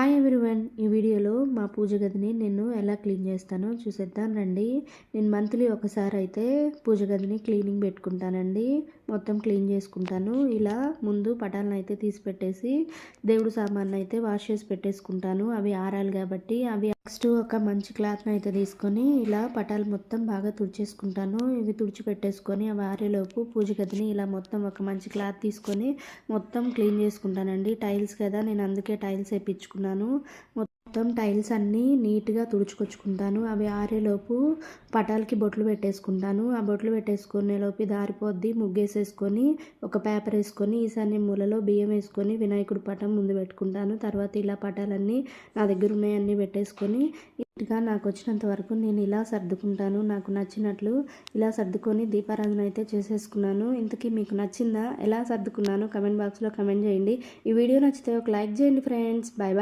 Hi everyone, ఈ వీడియోలో మా పూజ గదిని నేను ఎలా క్లీన్ చేస్తానో చూసేద్దాం రండి. నేను మంత్లీ ఒకసారి అయితే పూజ గదిని క్లీనింగ్ పెట్టుకుంటానండి. మొత్తం క్లీన్ చేసుకుంటాను. ఇలా ముందు పటాలను అయితే తీసి పెట్టేసి దేవుడు సామాన్లు అయితే వాష్ చేసి పెట్టేసుకుంటాను. అవి ఆరాలి కాబట్టి నెక్స్ట్ ఒక మంచి క్లాత్ని అయితే తీసుకొని ఇలా పటాలు మొత్తం బాగా తుడిచేసుకుంటాను. ఇవి తుడిచి పెట్టేసుకొని అవి ఆరేలోపు పూజ గదిని ఇలా మొత్తం ఒక మంచి క్లాత్ తీసుకొని మొత్తం క్లీన్ చేసుకుంటానండి. టైల్స్ కదా, నేను అందుకే టైల్స్ వేయించుకున్నాను. మొత్తం టైల్స్ అన్నీ నీట్గా తుడుచుకొచ్చుకుంటాను. అవి ఆరేలోపు పటాలకి బొట్లు పెట్టేసుకుంటాను. ఆ బొట్లు పెట్టేసుకునేలోపు దారిపోద్ది. ముగ్గేసేసుకొని ఒక పేపర్ వేసుకొని ఈశాన్య మూలలో బియ్యం వేసుకొని వినాయకుడి పటం ముందు పెట్టుకుంటాను. తర్వాత ఇలా పటాలన్నీ నా దగ్గర ఉన్నాయన్నీ పెట్టేసుకొని నీట్గా నాకు వచ్చినంత వరకు నేను ఇలా సర్దుకుంటాను. నాకు నచ్చినట్లు ఇలా సర్దుకొని దీపారాధన అయితే చేసేసుకున్నాను. ఇంతకీ మీకు నచ్చిందా? ఎలా సర్దుకున్నాను కమెంట్ బాక్స్లో కమెంట్ చేయండి. ఈ వీడియో నచ్చితే ఒక లైక్ చేయండి ఫ్రెండ్స్. Bye bye.